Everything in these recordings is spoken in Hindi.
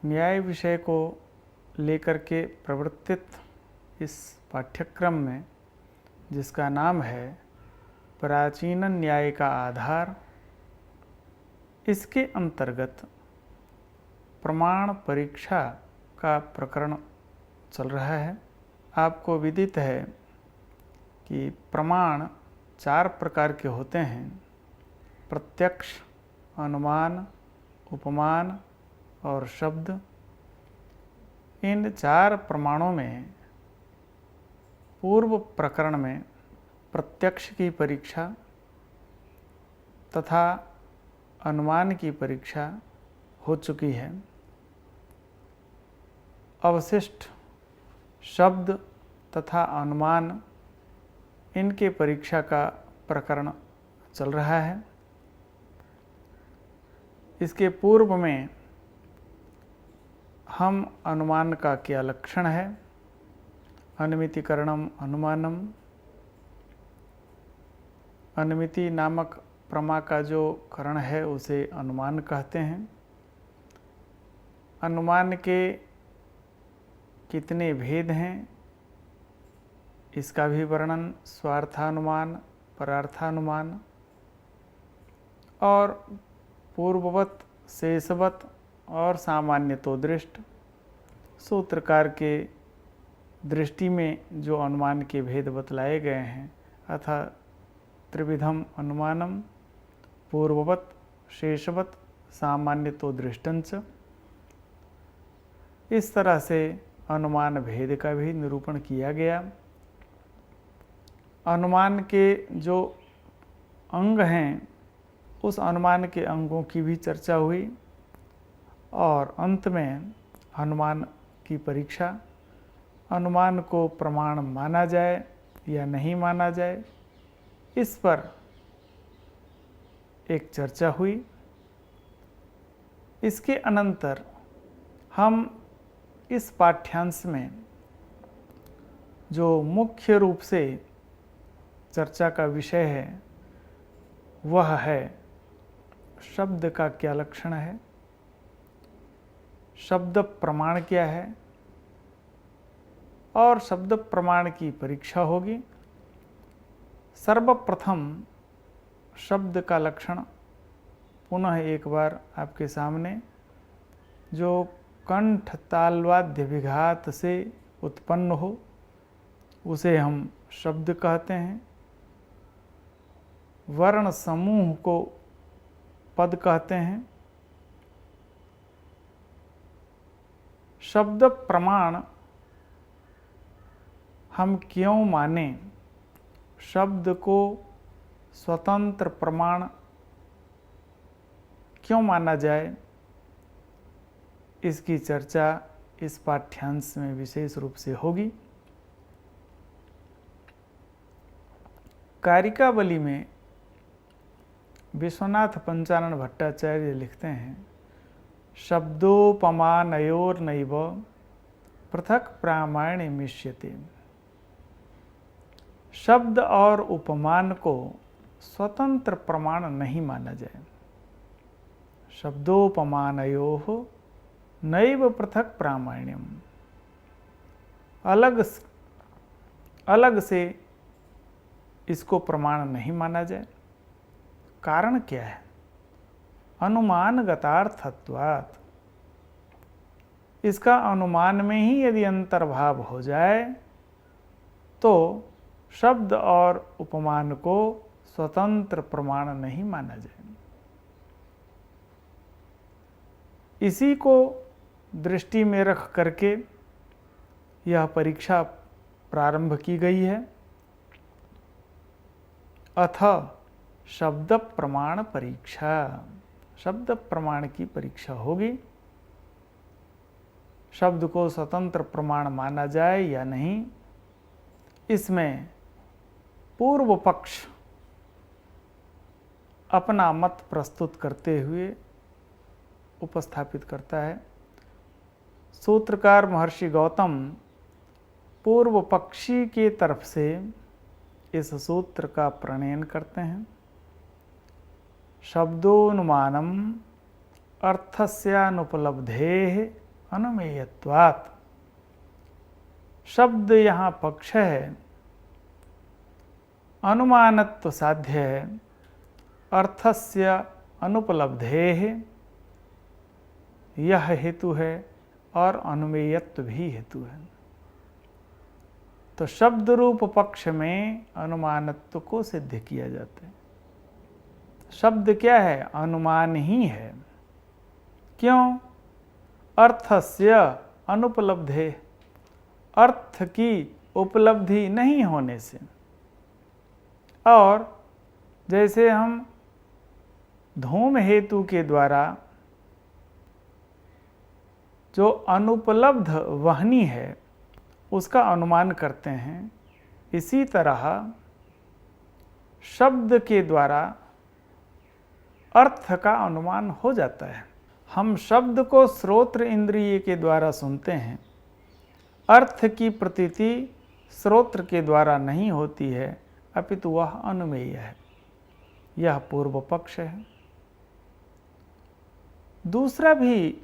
न्याय विषय को लेकर के प्रवर्तित इस पाठ्यक्रम में, जिसका नाम है प्राचीन न्याय का आधार, इसके अंतर्गत प्रमाण परीक्षा का प्रकरण चल रहा है। आपको विदित है कि प्रमाण 4 प्रकार के होते हैं: प्रत्यक्ष, अनुमान, उपमान और शब्द। इन 4 प्रमाणों में पूर्व प्रकरण में प्रत्यक्ष की परीक्षा तथा अनुमान की परीक्षा हो चुकी है। अवशिष्ट शब्द तथा अनुमान, इनके परीक्षा का प्रकरण चल रहा है। इसके पूर्व में हम अनुमान का क्या लक्षण है, अनुमितिकरणम अनुमानम, अनुमिति नामक प्रमा का जो करण है उसे अनुमान कहते हैं। अनुमान के कितने भेद हैं, इसका भी वर्णन स्वार्थानुमान, परार्थानुमान और पूर्ववत, शेषवत और सामान्यतो दृष्ट। सूत्रकार के दृष्टि में जो अनुमान के भेद बतलाए गए हैं, अतः त्रिविधम अनुमानम, पूर्ववत, शेषवत, सामान्यतो दृष्टंच। इस तरह से अनुमान भेद का भी निरूपण किया गया। अनुमान के जो अंग हैं, उस अनुमान के अंगों की भी चर्चा हुई और अंत में अनुमान की परीक्षा, अनुमान को प्रमाण माना जाए या नहीं माना जाए, इस पर एक चर्चा हुई। इसके अनंतर हम इस पाठ्यांश में जो मुख्य रूप से चर्चा का विषय है वह है शब्द का क्या लक्षण है, शब्द प्रमाण क्या है और शब्द प्रमाण की परीक्षा होगी। सर्वप्रथम शब्द का लक्षण पुनः एक बार आपके सामने, जो कंठ तालवाद्य विघात से उत्पन्न हो उसे हम शब्द कहते हैं। वर्ण समूह को पद कहते हैं। शब्द प्रमाण हम क्यों माने, शब्द को स्वतंत्र प्रमाण क्यों माना जाए, इसकी चर्चा इस पाठ्यांश में विशेष रूप से होगी। कारिकावली में विश्वनाथ पंचानन भट्टाचार्य लिखते हैं, शब्दोपमानयोर्नैव पृथक प्रामाण्य मिष्यते। शब्द और उपमान को स्वतंत्र प्रमाण नहीं माना जाए। शब्दोपमानयोः नैव पृथक प्रामाण्यम, अलग से इसको प्रमाण नहीं माना जाए। कारण क्या है? अनुमानगतार्थत्वात्, इसका अनुमान में ही यदि अंतर्भाव हो जाए तो शब्द और उपमान को स्वतंत्र प्रमाण नहीं माना जाए। इसी को दृष्टि में रख करके यह परीक्षा प्रारंभ की गई है। अथ शब्द प्रमाण परीक्षा, शब्द प्रमाण की परीक्षा होगी। शब्द को स्वतंत्र प्रमाण माना जाए या नहीं, इसमें पूर्व पक्ष अपना मत प्रस्तुत करते हुए उपस्थापित करता है। सूत्रकार महर्षि गौतम पूर्व पक्षी के तरफ से इस सूत्र का प्रणयन करते हैं। शब्दोनुमानम अर्थस्यानुपलब्धेः अनुमेयत्वात्। शब्द यहाँ पक्ष है, अनुमानत्व साध्य है, अर्थस्य अनुपलब्धेः यह हेतु है और अनुमेयत्व भी हेतु है। तो शब्द रूप पक्ष में अनुमानत्व को सिद्ध किया जाता है। शब्द क्या है? अनुमान ही है। क्यों? अर्थस्य अनुपलब्धे, अर्थ की उपलब्धि नहीं होने से। और जैसे हम धूम हेतु के द्वारा जो अनुपलब्ध वहनी है उसका अनुमान करते हैं, इसी तरह शब्द के द्वारा अर्थ का अनुमान हो जाता है। हम शब्द को श्रोत्र इंद्रिय के द्वारा सुनते हैं, अर्थ की प्रतीति श्रोत्र के द्वारा नहीं होती है, अपितु वह अनुमेय है। यह पूर्व पक्ष है। दूसरा भी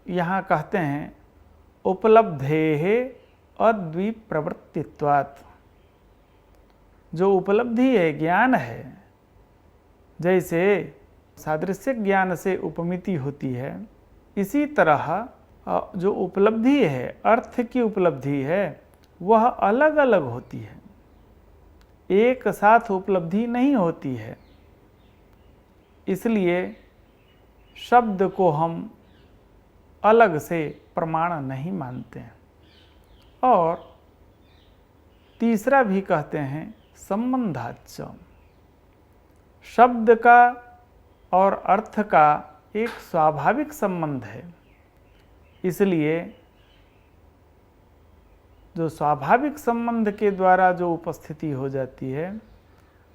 यहाँ कहते हैं उपलब्धेः अद्विप्रवृत्तित्वात्। जो उपलब्धि है, ज्ञान है, जैसे सादृश्य ज्ञान से उपमिति होती है, इसी तरह जो उपलब्धि है, अर्थ की उपलब्धि है, वह अलग अलग होती है, एक साथ उपलब्धि नहीं होती है। इसलिए शब्द को हम अलग से प्रमाण नहीं मानते हैं। और तीसरा भी कहते हैं संबंधाच्च। शब्द का और अर्थ का एक स्वाभाविक संबंध है, इसलिए जो स्वाभाविक संबंध के द्वारा जो उपस्थिति हो जाती है,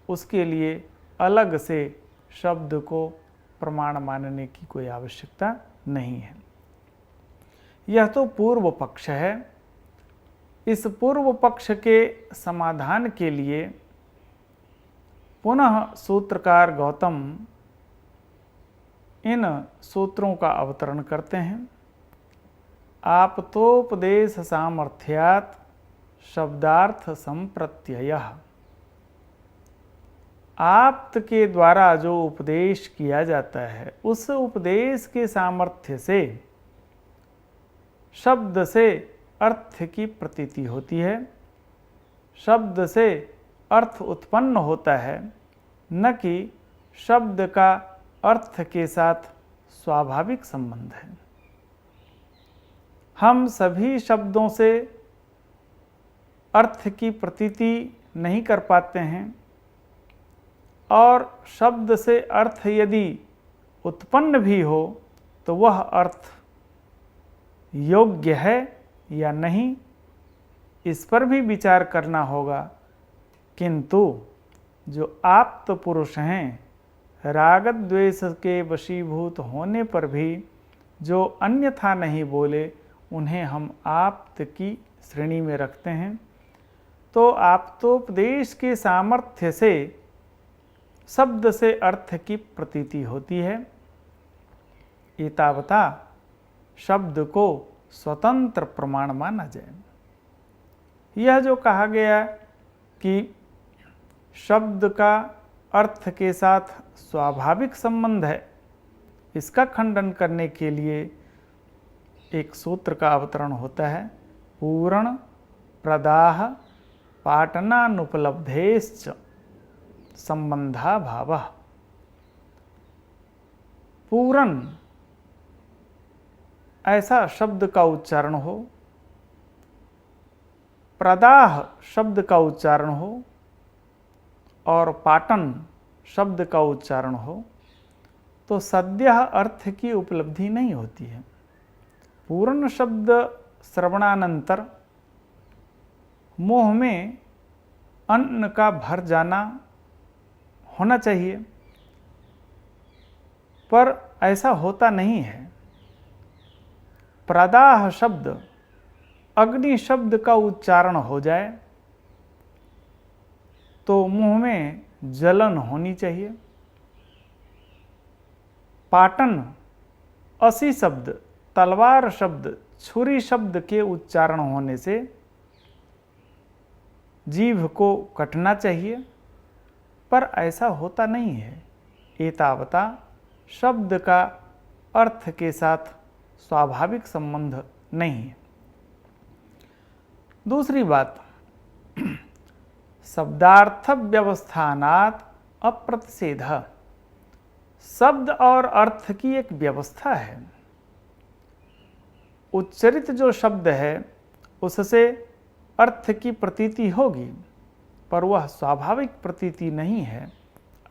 उसके लिए अलग से शब्द को प्रमाण मानने की कोई आवश्यकता नहीं है। यह तो पूर्व पक्ष है। इस पूर्व पक्ष के समाधान के लिए पुनः सूत्रकार गौतम इन सूत्रों का अवतरण करते हैं। आपतोपदेश सामर्थ्यात् शब्दार्थ संप्रत्ययः। आप्त के द्वारा जो उपदेश किया जाता है, उस उपदेश के सामर्थ्य से शब्द से अर्थ की प्रतीति होती है, शब्द से अर्थ उत्पन्न होता है, न कि शब्द का अर्थ के साथ स्वाभाविक संबंध है। हम सभी शब्दों से अर्थ की प्रतीति नहीं कर पाते हैं, और शब्द से अर्थ यदि उत्पन्न भी हो तो वह अर्थ योग्य है या नहीं, इस पर भी विचार करना होगा। किंतु जो आप्त पुरुष हैं, राग द्वेष के वशीभूत होने पर भी जो अन्यथा नहीं बोले, उन्हें हम आप्त की श्रेणी में रखते हैं। तो आप्तोपदेश के सामर्थ्य से शब्द से अर्थ की प्रतीति होती है। एतावता शब्द को स्वतंत्र प्रमाण माना जाए। यह जो कहा गया कि शब्द का अर्थ के साथ स्वाभाविक संबंध है, इसका खंडन करने के लिए एक सूत्र का अवतरण होता है। पूर्ण प्रदाह पाटनानुपलब्धेश्च संबंधा भावः। पूर्ण ऐसा शब्द का उच्चारण हो, प्रदाह शब्द का उच्चारण हो और पाटन शब्द का उच्चारण हो, तो सद्यः अर्थ की उपलब्धि नहीं होती है। पूर्ण शब्द श्रवणानंतर मुंह में अन्न का भर जाना होना चाहिए, पर ऐसा होता नहीं है। प्रदाह शब्द अग्नि शब्द का उच्चारण हो जाए तो मुंह में जलन होनी चाहिए। पाटन असी शब्द तलवार शब्द छुरी शब्द के उच्चारण होने से जीभ को कटना चाहिए, पर ऐसा होता नहीं है। एतावता शब्द का अर्थ के साथ स्वाभाविक संबंध नहीं है। दूसरी बात, शब्दार्थ व्यवस्थानात् अप्रतिषेध, शब्द और अर्थ की एक व्यवस्था है। उच्चरित जो शब्द है उससे अर्थ की प्रतीति होगी, पर वह स्वाभाविक प्रतीति नहीं है,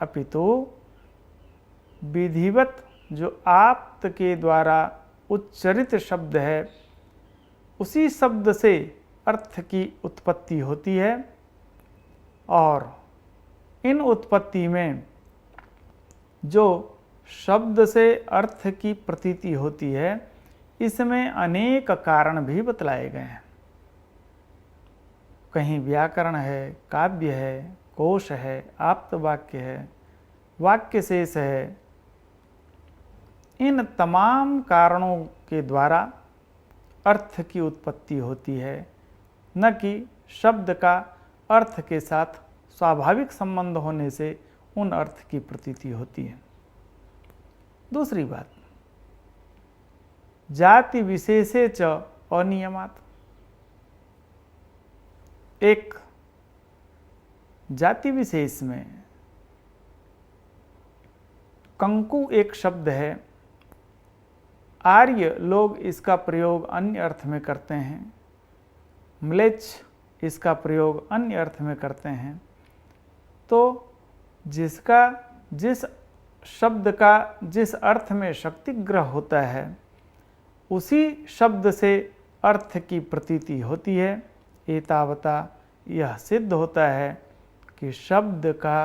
अपितु विधिवत जो आप्त के द्वारा उच्चरित शब्द है उसी शब्द से अर्थ की उत्पत्ति होती है, और इन उत्पत्ति में जो शब्द से अर्थ की प्रतीति होती है इसमें अनेक कारण भी बतलाए गए हैं। कहीं व्याकरण है, काव्य है, कोश है, आप्त वाक्य है, वाक्य शेष है। इन तमाम कारणों के द्वारा अर्थ की उत्पत्ति होती है, न कि शब्द का अर्थ के साथ स्वाभाविक संबंध होने से उन अर्थ की प्रतीति होती है। दूसरी बात, जाति विशेषे च अनियमात्, एक जाति विशेष में कंकु एक शब्द है, आर्य लोग इसका प्रयोग अन्य अर्थ में करते हैं, म्लेच्छ इसका प्रयोग अन्य अर्थ में करते हैं। तो जिस शब्द का जिस अर्थ में शक्तिग्रह होता है उसी शब्द से अर्थ की प्रतीति होती है। एतावता यह सिद्ध होता है कि शब्द का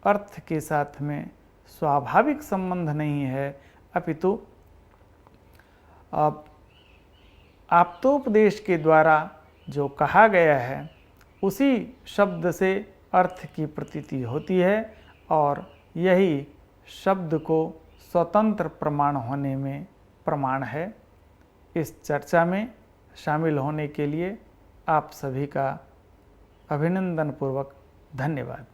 अर्थ के साथ में स्वाभाविक संबंध नहीं है, अपितु आप्तोपदेश के द्वारा जो कहा गया है उसी शब्द से अर्थ की प्रतीति होती है, और यही शब्द को स्वतंत्र प्रमाण होने में प्रमाण है। इस चर्चा में शामिल होने के लिए आप सभी का अभिनंदन पूर्वक धन्यवाद।